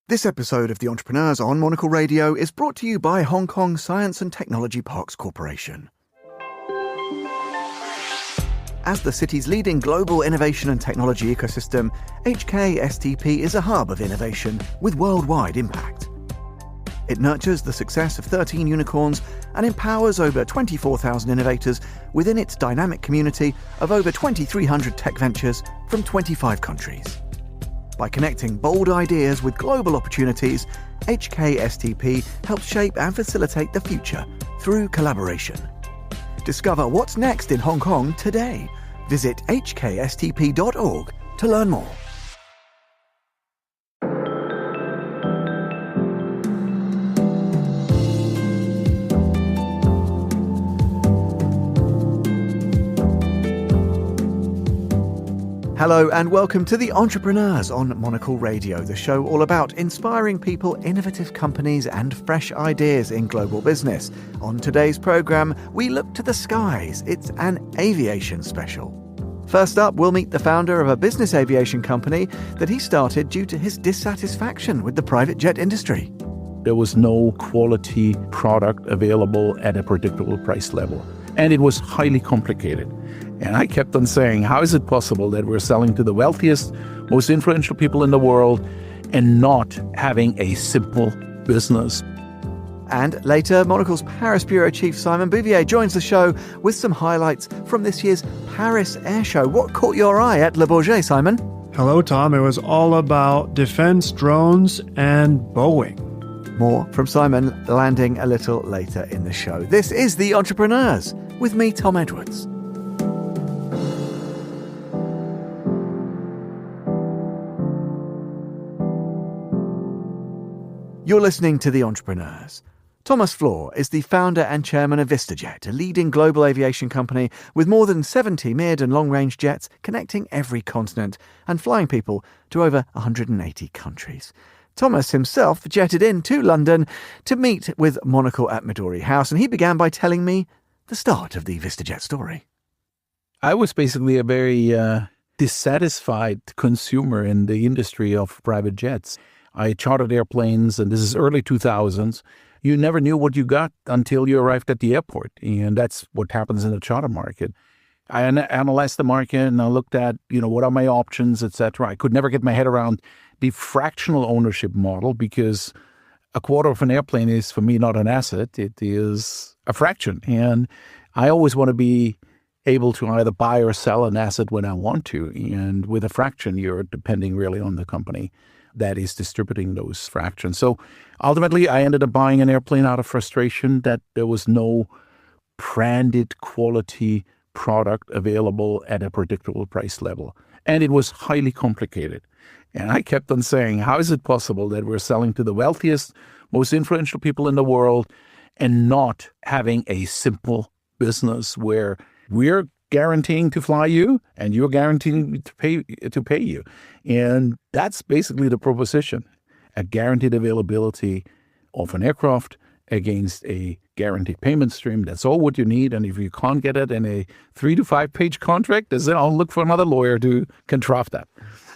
This episode of The Entrepreneurs on Monocle Radio is brought to you by Hong Kong Science and Technology Parks Corporation. As the city's leading global innovation and technology ecosystem, HKSTP is a hub of innovation with worldwide impact. It nurtures the success of 13 unicorns and empowers over 24,000 innovators within its dynamic community of over 2,300 tech ventures from 25 countries. By connecting bold ideas with global opportunities, HKSTP helps shape and facilitate the future through collaboration. Discover what's next in Hong Kong today. Visit hkstp.org to learn more. Hello and welcome to The Entrepreneurs on Monocle Radio, the show all about inspiring people, innovative companies and fresh ideas in global business. On today's programme, we look to the skies. It's an aviation special. First up, we'll meet the founder of a business aviation company that he started due to his dissatisfaction with the private jet industry. There was no quality product available at a predictable price level, and it was highly complicated. And I kept on saying, how is it possible that we're selling to the wealthiest, most influential people in the world and not having a simple business? And later, Monocle's Paris Bureau Chief Simon Bouvier joins the show with some highlights from this year's Paris Air Show. What caught your eye at Le Bourget, Simon? Hello, Tom. It was all about defense, drones, and Boeing. More from Simon landing a little later in the show. This is The Entrepreneurs with me, Tom Edwards. You're listening to The Entrepreneurs. Thomas Flohr is the founder and chairman of Vistajet, a leading global aviation company with more than 70 mid- and long-range jets connecting every continent and flying people to over 180 countries. Thomas himself jetted in to London to meet with Monocle at Midori House, and he began by telling me the start of the Vistajet story. I was basically a very dissatisfied consumer in the industry of private jets. I chartered airplanes, and this is early 2000s. You never knew what you got until you arrived at the airport, and that's what happens in the charter market. I analyzed the market, and I looked at, what are my options, etc. I could never get my head around the fractional ownership model because a quarter of an airplane is, for me, not an asset. It is a fraction, and I always want to be able to either buy or sell an asset when I want to, and with a fraction, you're depending really on the company that is distributing those fractions. So ultimately, I ended up buying an airplane out of frustration that there was no branded quality product available at a predictable price level. And it was highly complicated. And I kept on saying, how is it possible that we're selling to the wealthiest, most influential people in the world and not having a simple business where we're guaranteeing to fly you and you're guaranteeing to pay you? And that's basically the proposition, a guaranteed availability of an aircraft against a guaranteed payment stream. That's all what you need. And if you can't get it in a 3 to 5 page contract, then I'll look for another lawyer to contrive that.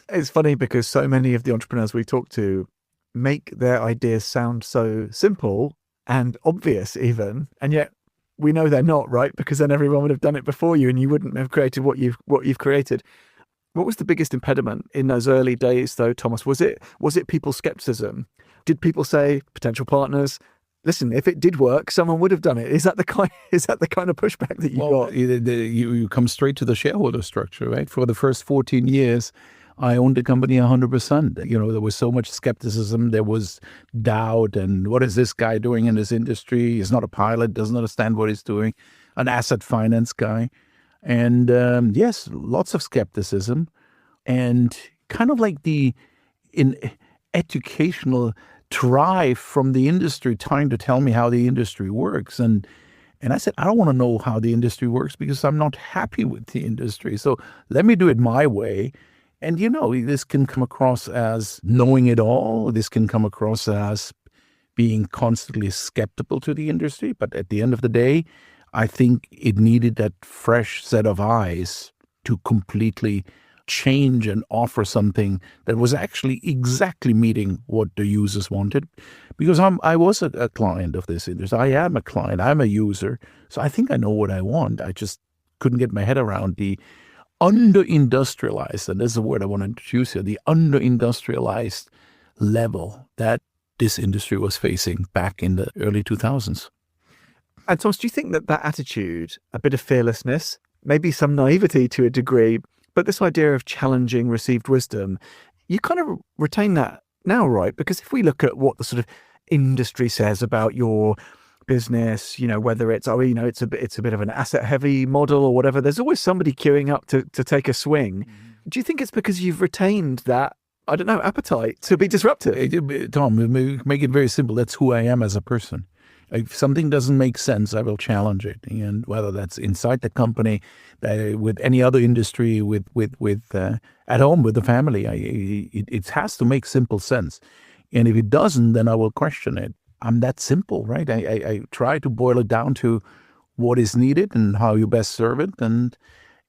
It's funny because so many of the entrepreneurs we talk to make their ideas sound so simple and obvious even, and yet we know they're not, right? Because then everyone would have done it before you and you wouldn't have created what you've created. What was the biggest impediment in those early days though, Thomas? Was it people's skepticism? Did people say, potential partners, listen, if it did work, someone would have done it? Is that the kind of pushback that you got? You come straight to the shareholder structure, right? For the first 14 years, I owned the company 100%. There was so much skepticism. There was doubt. And what is this guy doing in this industry? He's not a pilot, doesn't understand what he's doing. An asset finance guy. And yes, lots of skepticism. And kind of like the educational drive from the industry trying to tell me how the industry works. And I said, I don't want to know how the industry works because I'm not happy with the industry. So let me do it my way. And, this can come across as knowing it all. This can come across as being constantly skeptical to the industry. But at the end of the day, I think it needed that fresh set of eyes to completely change and offer something that was actually exactly meeting what the users wanted. Because I was a client of this industry. I am a client. I'm a user. So I think I know what I want. I just couldn't get my head around the under-industrialized, and this is a word I want to introduce here, the under-industrialized level that this industry was facing back in the early 2000s. And Thomas, do you think that that attitude, a bit of fearlessness, maybe some naivety to a degree, but this idea of challenging received wisdom, you kind of retain that now, right? Because if we look at what the sort of industry says about your business, whether it's, it's a bit of an asset heavy model or whatever, there's always somebody queuing up to take a swing. Do you think it's because you've retained that, I don't know, appetite to be disruptive? Tom, make it very simple. That's who I am as a person. If something doesn't make sense, I will challenge it. And whether that's inside the company, with any other industry, with at home with the family, it has to make simple sense. And if it doesn't, then I will question it. I'm that simple, right? I try to boil it down to what is needed and how you best serve it. And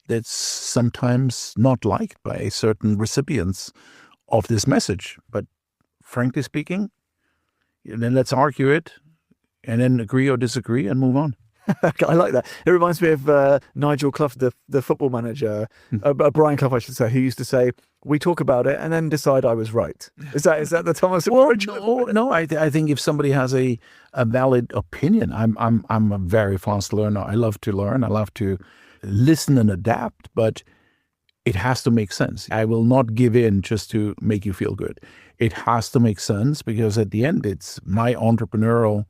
that's sometimes not liked by certain recipients of this message. But frankly speaking, then let's argue it and then agree or disagree and move on. I like that. It reminds me of Nigel Clough, the football manager, Brian Clough, I should say, who used to say, "We talk about it and then decide I was right." Is that the Thomas approach? No. I think if somebody has a valid opinion, I'm a very fast learner. I love to learn. I love to listen and adapt, but it has to make sense. I will not give in just to make you feel good. It has to make sense because at the end, it's my entrepreneurial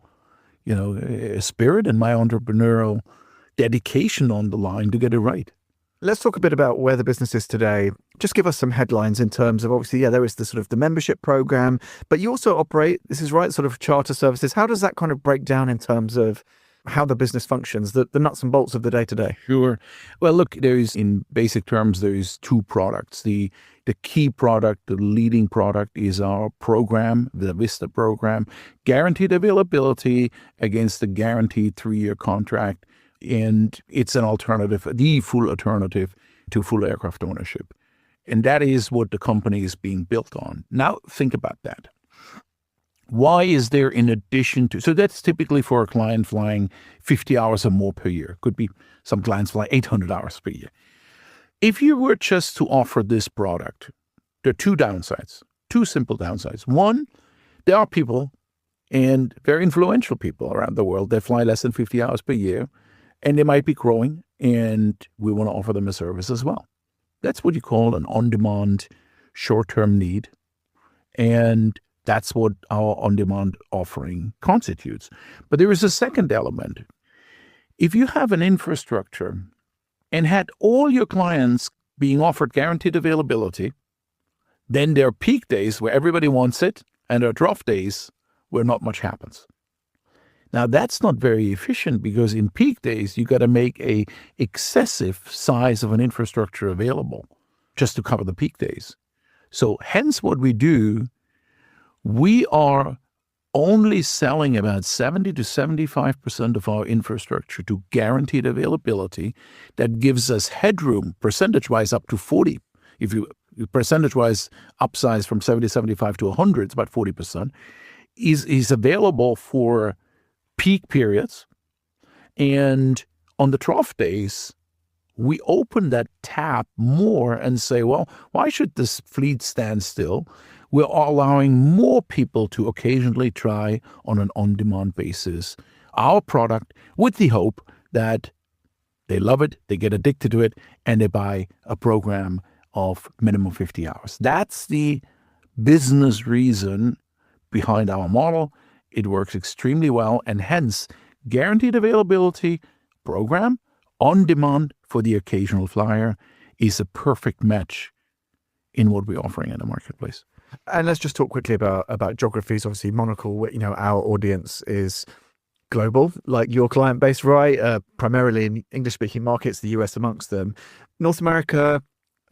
spirit and my entrepreneurial dedication on the line to get it right. Let's talk a bit about where the business is today. Just give us some headlines in terms of, obviously, there is the sort of the membership program, but you also operate, this is right, sort of charter services. How does that kind of break down in terms of how the business functions, the nuts and bolts of the day-to-day? Sure. Well, look, in basic terms, there's two products. The key product, the leading product is our program, the Vista program, guaranteed availability against a guaranteed 3-year contract. And it's an alternative, the full alternative to full aircraft ownership. And that is what the company is being built on. Now, think about that. Why is there, in addition to, so that's typically for a client flying 50 hours or more per year. Could be some clients fly 800 hours per year. If you were just to offer this product, there are two simple downsides. One, there are people, and very influential people around the world, that fly less than 50 hours per year, and they might be growing, and we want to offer them a service as well. That's what you call an on-demand, short-term need, and that's what our on-demand offering constitutes. But there is a second element. If you have an infrastructure and had all your clients being offered guaranteed availability, then there are peak days where everybody wants it, and there are trough days where not much happens. Now, that's not very efficient because in peak days, you got to make a excessive size of an infrastructure available just to cover the peak days. So hence what we do, we are only selling about 70 to 75% of our infrastructure to guaranteed availability. That gives us headroom, percentage-wise, up to 40. If you percentage-wise upsize from 70, 75 to 100, it's about 40%, is available for peak periods. And on the trough days, we open that tap more and say, well, why should this fleet stand still? We're allowing more people to occasionally try on an on-demand basis our product with the hope that they love it, they get addicted to it, and they buy a program of minimum 50 hours. That's the business reason behind our model. It works extremely well, and hence guaranteed availability program on demand for the occasional flyer is a perfect match in what we're offering in the marketplace. And let's just talk quickly about geographies. Obviously, Monocle, our audience is global, like your client base, right? Primarily in English-speaking markets, the US amongst them. North America,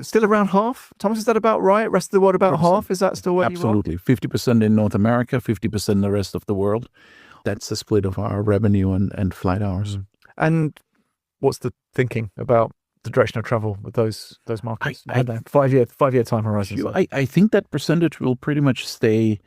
still around half? Thomas, is that about right? Rest of the world about 100%. Half? Is that still where Absolutely. you are? 50% in North America, 50% in the rest of the world. That's the split of our revenue and flight hours. And what's the thinking about the direction of travel with those markets? I- I don't know, 5-year time horizon. I think that percentage will pretty much stay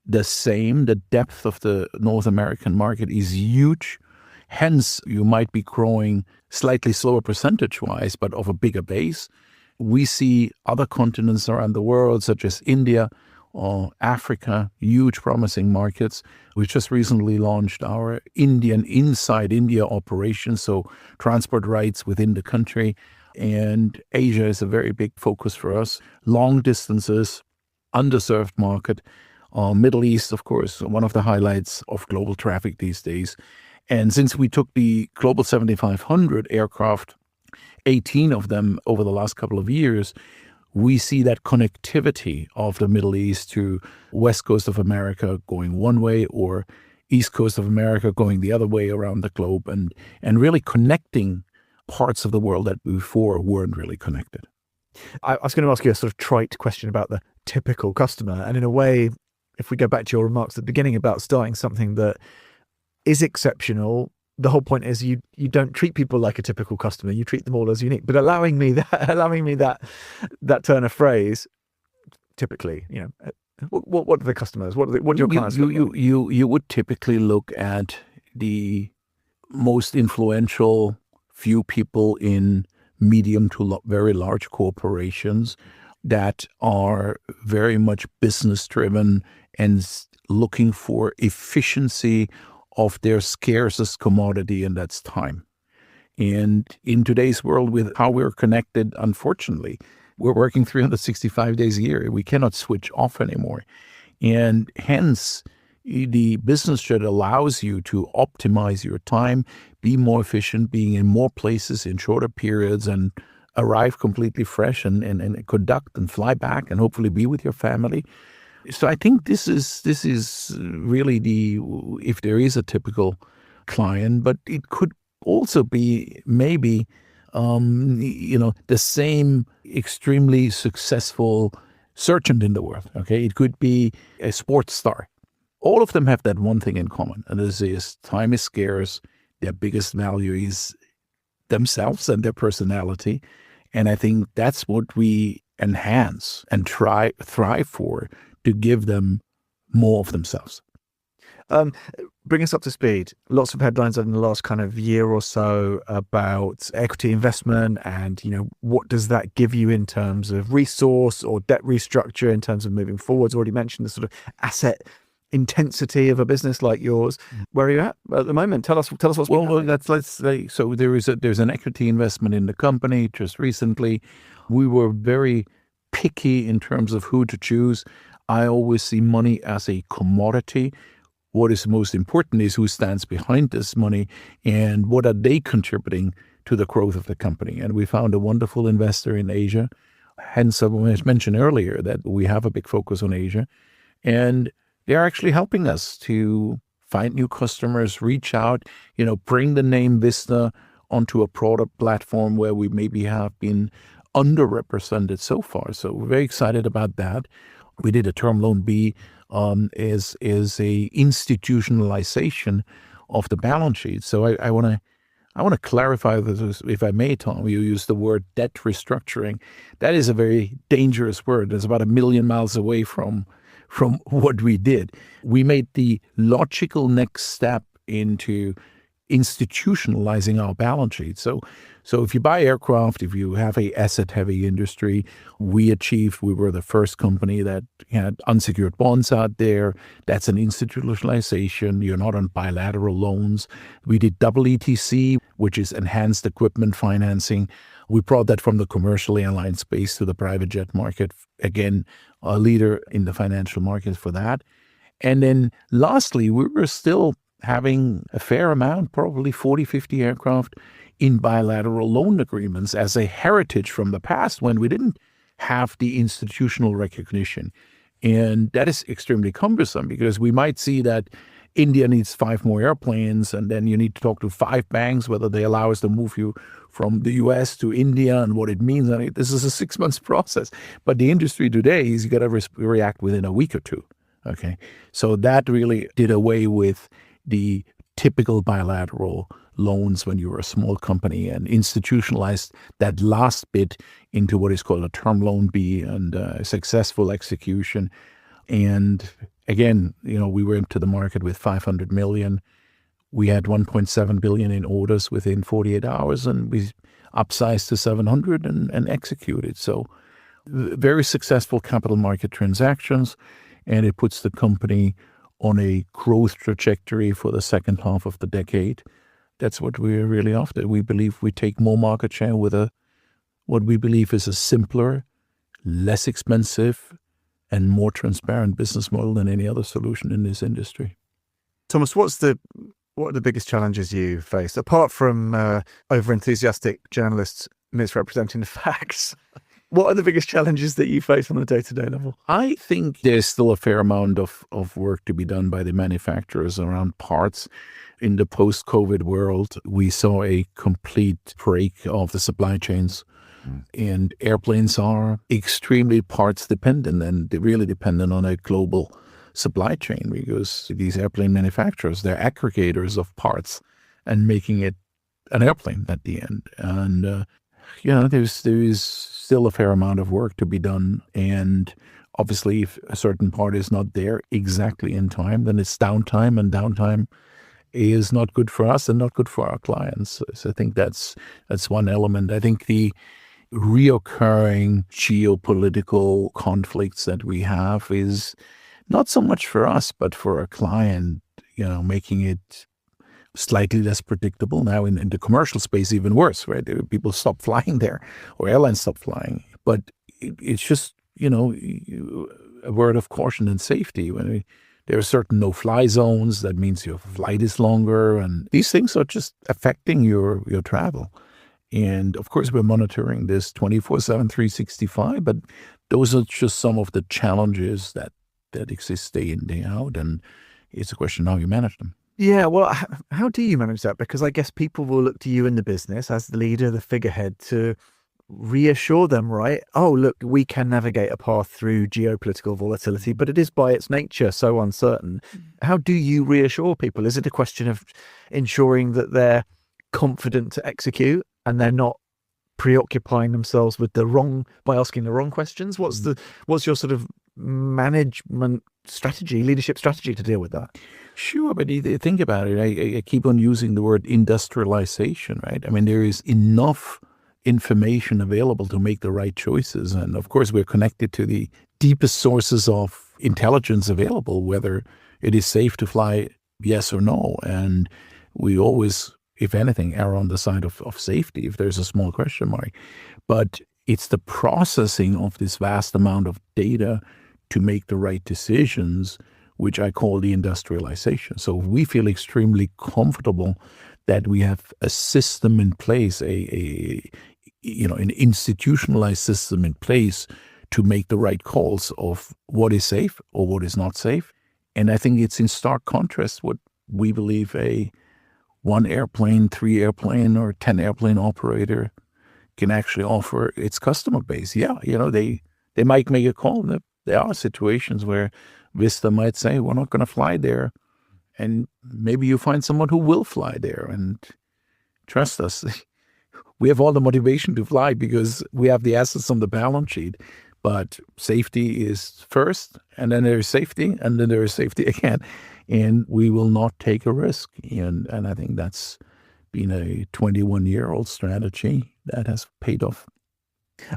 the same. The depth of the North American market is huge. Hence, you might be growing slightly slower percentage-wise, but of a bigger base. We see other continents around the world, such as India or Africa, huge promising markets. We just recently launched our inside India operation, so transport rights within the country. And Asia is a very big focus for us. Long distances, underserved market. Middle East, of course, one of the highlights of global traffic these days. And since we took the Global 7500 aircraft, 18 of them over the last couple of years, we see that connectivity of the Middle East to West Coast of America going one way or East Coast of America going the other way around the globe, and really connecting parts of the world that before weren't really connected. I was going to ask you a sort of trite question about the typical customer. And in a way, if we go back to your remarks at the beginning about starting something that is exceptional, the whole point is you don't treat people like a typical customer. You treat them all as unique. But allowing me that turn of phrase, typically, what are the customers? What do your clients look like? You would typically look at the most influential few people in medium to very large corporations that are very much business driven and looking for efficiency of their scarcest commodity, and that's time. And in today's world, with how we're connected, unfortunately, we're working 365 days a year. We cannot switch off anymore. And hence, the business jet allows you to optimize your time, be more efficient, being in more places in shorter periods, and arrive completely fresh and conduct and fly back and hopefully be with your family. So I think this is really if there is a typical client, but it could also be maybe the same extremely successful surgeon in the world. Okay, it could be a sports star. All of them have that one thing in common, and this is time is scarce. Their biggest value is themselves and their personality, and I think that's what we enhance and thrive for, to give them more of themselves. Bring us up to speed. Lots of headlines in the last kind of year or so about equity investment and, what does that give you in terms of resource or debt restructure in terms of moving forwards? Already mentioned the sort of asset intensity of a business like yours. Where are you at the moment? Tell us what's been happening. Let's say, so there's an equity investment in the company just recently. We were very picky in terms of who to choose. I always see money as a commodity. What is most important is who stands behind this money and what are they contributing to the growth of the company. And we found a wonderful investor in Asia. Hence, I mentioned earlier that we have a big focus on Asia. And they're actually helping us to find new customers, reach out, bring the name Vista onto a product platform where we maybe have been underrepresented so far. So we're very excited about that. We did a term loan B is a institutionalization of the balance sheet. So I want to clarify this, if I may, Tom. You use the word debt restructuring. That is a very dangerous word. It's about 1 million miles away from what we did. We made the logical next step into institutionalizing our balance sheet. So if you buy aircraft, if you have a asset-heavy industry, we were the first company that had unsecured bonds out there. That's an institutionalization. You're not on bilateral loans. We did double ETC, which is enhanced equipment financing. We brought that from the commercial airline space to the private jet market. Again, a leader in the financial markets for that. And then lastly, we were still having a fair amount, probably 40, 50 aircraft in bilateral loan agreements as a heritage from the past when we didn't have the institutional recognition. And that is extremely cumbersome because we might see that India needs 5 more airplanes, and then you need to talk to 5 banks whether they allow us to move you from the US to India and what it means. I mean, this is a 6-month process. But the industry today is you got to react within a week or two. Okay, so that really did away with the typical bilateral loans when you were a small company and institutionalized that last bit into what is called a term loan B and successful execution. And again, we went to the market with 500 million. We had 1.7 billion in orders within 48 hours, and we upsized to 700 and executed. So very successful capital market transactions, and it puts the company on a growth trajectory for the second half of the decade. That's what we're really after. We believe we take more market share with what we believe is a simpler, less expensive, and more transparent business model than any other solution in this industry. Thomas, what are the biggest challenges you face, apart from over-enthusiastic journalists misrepresenting the facts? What are the biggest challenges that you face on a day-to-day level? I think there's still a fair amount of work to be done by the manufacturers around parts. In the post-COVID world, we saw a complete break of the supply chains. And airplanes are extremely parts dependent, and they're really dependent on a global supply chain, because these airplane manufacturers, they're aggregators of parts and making it an airplane at the end. And there's still a fair amount of work to be done. And obviously, if a certain part is not there exactly in time, then it's downtime, and downtime is not good for us and not good for our clients. So I think that's one element. I think the reoccurring geopolitical conflicts that we have is not so much for us, but for our client, making it slightly less predictable. Now in the commercial space, even worse, right? People stop flying there, or airlines stop flying. But it's just, a word of caution and safety. When there are certain no-fly zones, that means your flight is longer, and these things are just affecting your travel. And of course, we're monitoring this 24/7, 365, but those are just some of the challenges that exist day in, day out, and it's a question of how you manage them. Yeah, well, how do you manage that? Because I guess people will look to you in the business as the leader, the figurehead, to reassure them, right? Oh, look, we can navigate a path through geopolitical volatility, but it is by its nature so uncertain. How do you reassure people? Is it a question of ensuring that they're confident to execute and they're not preoccupying themselves by asking the wrong questions? What's your sort of management strategy, leadership strategy to deal with that? Sure, but you think about it. I keep on using the word industrialization, right? I mean, there is enough information available to make the right choices. And of course, we're connected to the deepest sources of intelligence available, whether it is safe to fly, yes or no. And we always, if anything, err on the side of safety if there's a small question mark. But it's the processing of this vast amount of data to make the right decisions, which I call the industrialization. So we feel extremely comfortable that we have a system in place, an institutionalized system in place to make the right calls of what is safe or what is not safe. And I think it's in stark contrast what we believe a 1 airplane, 3 airplane, or 10 airplane operator can actually offer its customer base. Yeah, they might make a call. There are situations where Vista might say, we're not going to fly there. And maybe you find someone who will fly there, and trust us. We have all the motivation to fly because we have the assets on the balance sheet. But safety is first, and then there is safety, and then there is safety again. And we will not take a risk. And I think that's been a 21-year-old strategy that has paid off.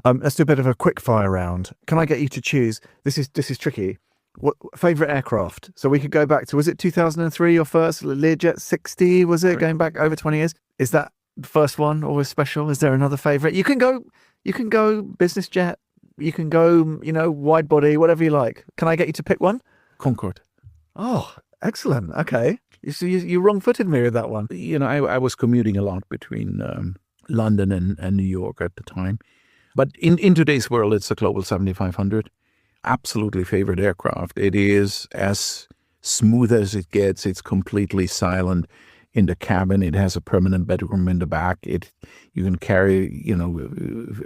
Let's do a bit of a quick fire round. Can I get you to choose? This is tricky. What favorite aircraft? So we could go back to, was it 2003 your first Learjet 60? Was it going back over 20 years? Is that the first one always special? Is there another favorite? You can go business jet. You can go, wide body, whatever you like. Can I get you to pick one? Concorde. Oh, excellent. Okay. You wrong-footed me with that one. I was commuting a lot between London and New York at the time. But in today's world, it's a Global 7500. Absolutely favorite aircraft. It is as smooth as it gets. It's completely silent in the cabin. It has a permanent bedroom in the back. You can carry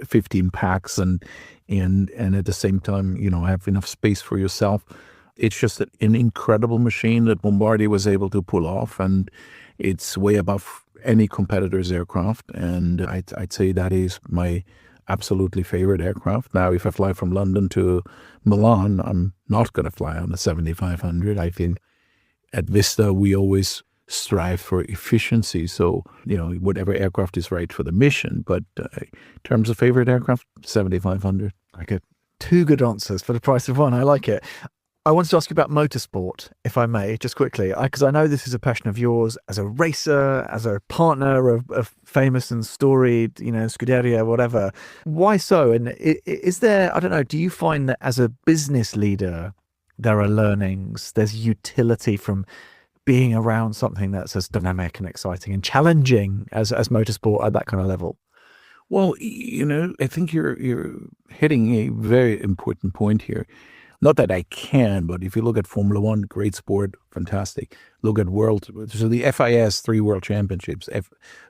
15 packs and at the same time have enough space for yourself. It's just an incredible machine that Bombardier was able to pull off, and it's way above any competitor's aircraft, and I'd say that is my absolutely favorite aircraft. Now, if I fly from London to Milan, I'm not going to fly on the 7500. I think at Vista, we always strive for efficiency. So, whatever aircraft is right for the mission. But in terms of favorite aircraft, 7500. Okay. Two good answers for the price of one. I like it. I wanted to ask you about motorsport, if I may, just quickly, because I know this is a passion of yours as a racer, as a partner of famous and storied, Scuderia, whatever. Why so? And is there, I don't know, do you find that as a business leader, there are learnings, there's utility from being around something that's as dynamic and exciting and challenging as motorsport at that kind of level? Well, I think you're hitting a very important point here. Not that I can, but if you look at Formula One, great sport, fantastic. Look at so the FIS 3 World Championships,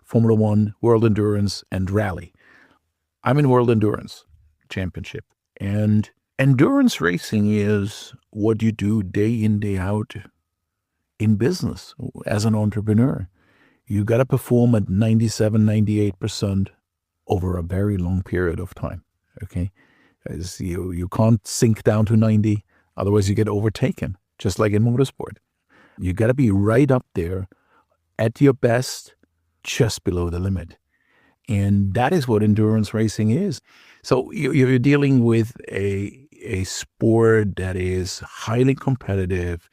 Formula One, World Endurance, and Rally. I'm in World Endurance Championship. And endurance racing is what you do day in, day out in business as an entrepreneur. You got to perform at 97, 98% over a very long period of time, okay? As you can't sink down to 90, otherwise you get overtaken, just like in motorsport. You got to be right up there at your best, just below the limit. And that is what endurance racing is. So you're dealing with a sport that is highly competitive.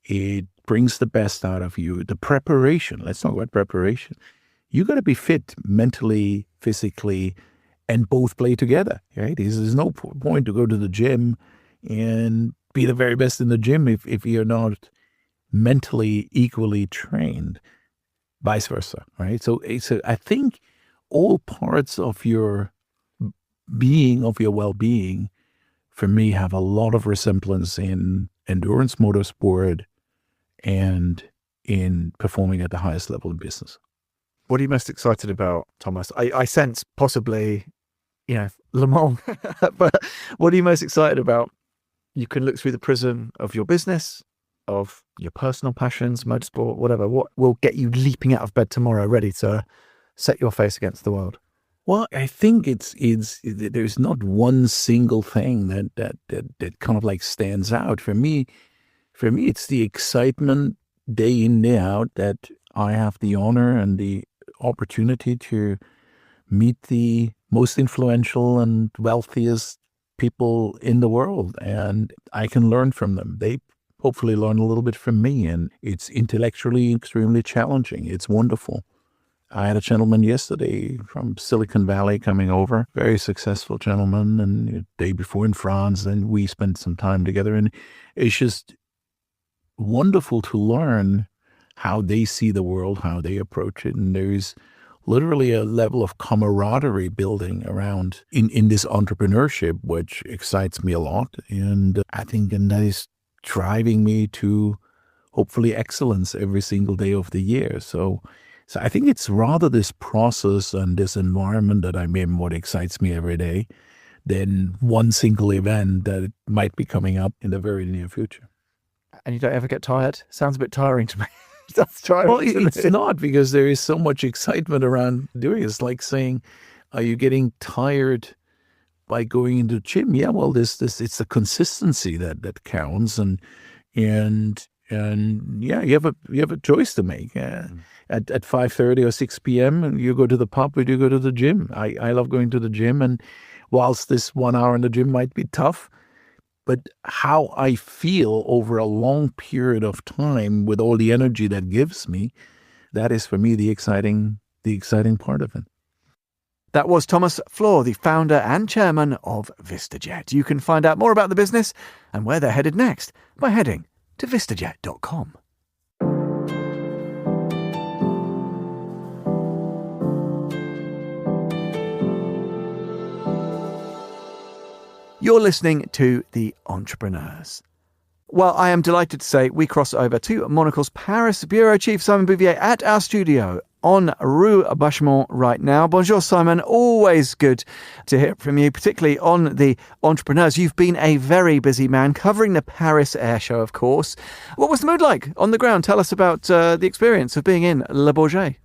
It brings the best out of you. The preparation, let's talk about preparation. You got to be fit mentally, physically, and both play together, right? There's no point to go to the gym and be the very best in the gym if you're not mentally equally trained, vice versa, right? So I think all parts of your being, of your well-being, for me, have a lot of resemblance in endurance motorsport and in performing at the highest level in business. What are you most excited about, Thomas? I sense possibly, Le Mans, but what are you most excited about? You can look through the prism of your business, of your personal passions, motorsport, whatever. What will get you leaping out of bed tomorrow, ready to set your face against the world? Well, I think there's not one single thing that kind of like stands out. For me, it's the excitement day in, day out that I have the honor and the opportunity to meet the most influential and wealthiest people in the world, and I can learn from them. They hopefully learn a little bit from me, and it's intellectually extremely challenging. It's wonderful. I had a gentleman yesterday from Silicon Valley coming over, very successful gentleman, and the day before in France, and we spent some time together, and it's just wonderful to learn how they see the world, how they approach it, and there's literally a level of camaraderie building around in this entrepreneurship, which excites me a lot. And I think that is driving me to hopefully excellence every single day of the year. So I think it's rather this process and this environment that I'm in what excites me every day than one single event that might be coming up in the very near future. And you don't ever get tired? Sounds a bit tiring to me. That's tiring. Well, it's not, because there is so much excitement around doing it. It's like saying, are you getting tired by going into the gym? Yeah, well, it's the consistency that counts, and yeah, you have a choice to make. At 5:30 or 6 p.m. and you go to the pub or you go to the gym. I love going to the gym, and whilst this 1 hour in the gym might be tough, but how I feel over a long period of time with all the energy that gives me, that is for me the exciting part of it. That was Thomas Flohr, the founder and chairman of Vistajet. You can find out more about the business and where they're headed next by heading to vistajet.com. You're listening to The Entrepreneurs. Well, I am delighted to say we cross over to Monocle's Paris Bureau Chief Simon Bouvier at our studio on Rue Bachemont right now. Bonjour, Simon. Always good to hear from you, particularly on The Entrepreneurs. You've been a very busy man covering the Paris Air Show, of course. What was the mood like on the ground? Tell us about the experience of being in Le Bourget.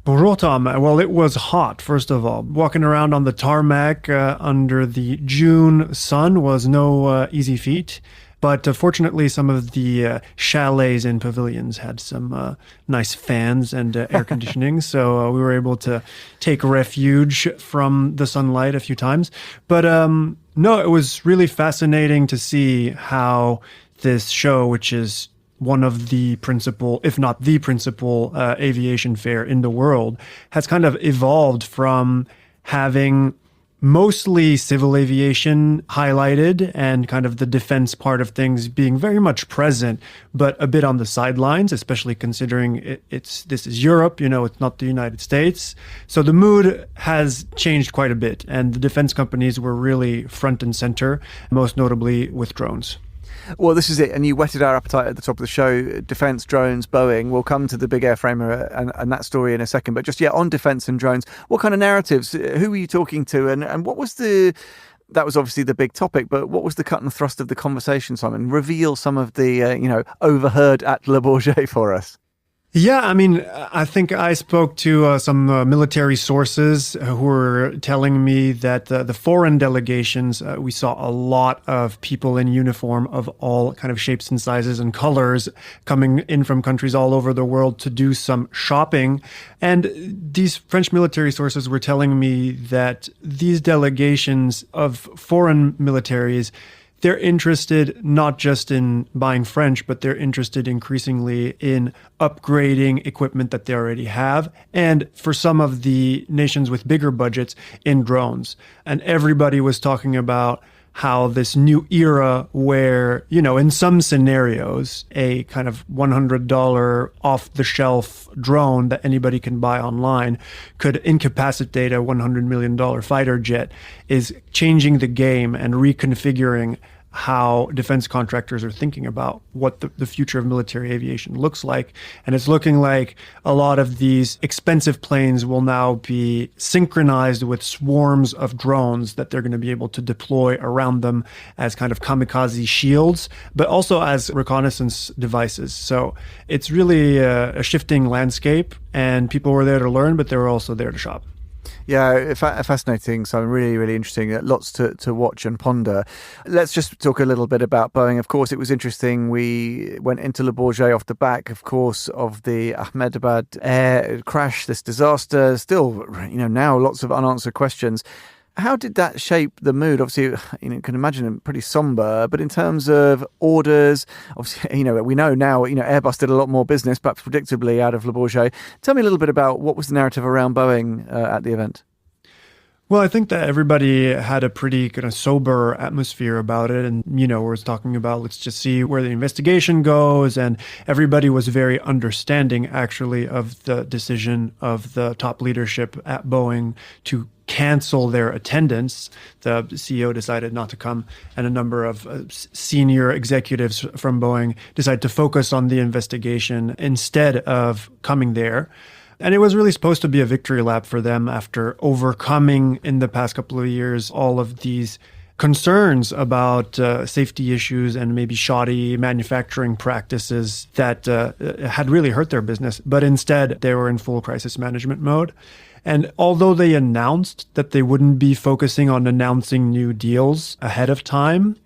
Bonjour, Tom. Well, it was hot, first of all. Walking around on the tarmac under the June sun was no easy feat. But fortunately, some of the chalets and pavilions had some nice fans and air conditioning. So we were able to take refuge from the sunlight a few times. But no, it was really fascinating to see how this show, which is one of the principal, if not the principal, aviation fair in the world, has kind of evolved from having mostly civil aviation highlighted and kind of the defense part of things being very much present, but a bit on the sidelines, especially considering this is Europe, it's not the United States. So the mood has changed quite a bit, and the defense companies were really front and center, most notably with drones. Well, this is it. And you whetted our appetite at the top of the show. Defence, drones, Boeing. We'll come to the big airframer and that story in a second. But just, on defence and drones, what kind of narratives? Who were you talking to? And what was that was obviously the big topic, but what was the cut and thrust of the conversation, Simon? Reveal some of the, overheard at Le Bourget for us. Yeah, I mean, I think I spoke to some military sources who were telling me that the foreign delegations, we saw a lot of people in uniform of all kind of shapes and sizes and colors coming in from countries all over the world to do some shopping. And these French military sources were telling me that these delegations of foreign militaries, they're interested not just in buying French, but they're interested increasingly in upgrading equipment that they already have. And for some of the nations with bigger budgets, in drones. And everybody was talking about how this new era where, in some scenarios, a kind of $100 off-the-shelf drone that anybody can buy online could incapacitate a $100 million fighter jet is changing the game and reconfiguring how defense contractors are thinking about what the future of military aviation looks like. And it's looking like a lot of these expensive planes will now be synchronized with swarms of drones that they're going to be able to deploy around them as kind of kamikaze shields, but also as reconnaissance devices. So it's really a shifting landscape, and people were there to learn, but they were also there to shop. Yeah, fascinating. So really, really interesting. Lots to watch and ponder. Let's just talk a little bit about Boeing. Of course, it was interesting. We went into Le Bourget off the back, of course, of the Ahmedabad air crash, this disaster. Still, now lots of unanswered questions. How did that shape the mood? Obviously, you can imagine pretty somber, but in terms of orders, obviously, we know now, Airbus did a lot more business, perhaps predictably, out of Le Bourget. Tell me a little bit about what was the narrative around Boeing at the event. Well, I think that everybody had a pretty kind of sober atmosphere about it. And, we're talking about, let's just see where the investigation goes. And everybody was very understanding, actually, of the decision of the top leadership at Boeing to cancel their attendance. The CEO decided not to come, and a number of senior executives from Boeing decided to focus on the investigation instead of coming there. And it was really supposed to be a victory lap for them after overcoming in the past couple of years all of these concerns about safety issues and maybe shoddy manufacturing practices that had really hurt their business. But instead, they were in full crisis management mode. And although they announced that they wouldn't be focusing on announcing new deals ahead of time,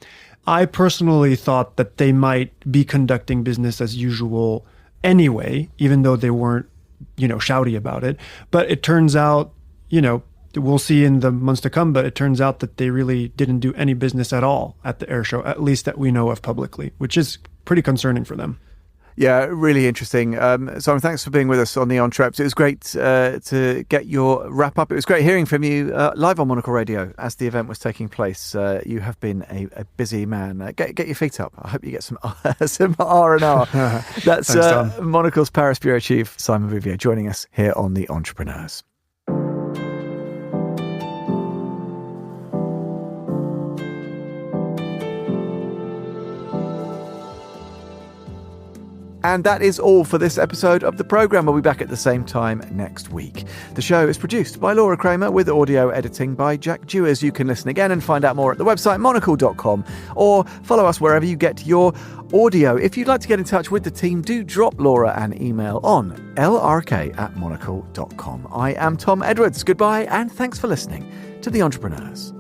I personally thought that they might be conducting business as usual anyway, even though they weren't, shouty about it. But it turns out, we'll see in the months to come, but it turns out that they really didn't do any business at all at the air show, at least that we know of publicly, which is pretty concerning for them. Yeah, really interesting. Simon, thanks for being with us on the On-Trips. It was great to get your wrap-up. It was great hearing from you live on Monocle Radio as the event was taking place. You have been a busy man. Get your feet up. I hope you get some R&R. That's thanks, Monocle's Paris Bureau Chief, Simon Bouvier, joining us here on The Entrepreneurs. And that is all for this episode of the programme. We'll be back at the same time next week. The show is produced by Laura Kramer with audio editing by Jack Dewars. You can listen again and find out more at the website monocle.com or follow us wherever you get your audio. If you'd like to get in touch with the team, do drop Laura an email on lrk@monocle.com. I am Tom Edwards. Goodbye and thanks for listening to The Entrepreneurs.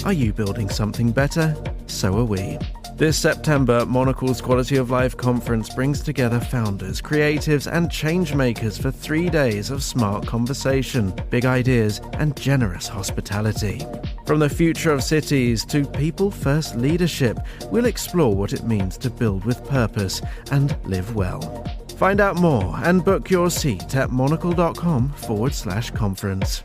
Are you building something better? So are we. This September, Monocle's Quality of Life Conference brings together founders, creatives, and changemakers for 3 days of smart conversation, big ideas, and generous hospitality. From the future of cities to people-first leadership, we'll explore what it means to build with purpose and live well. Find out more and book your seat at monocle.com/conference.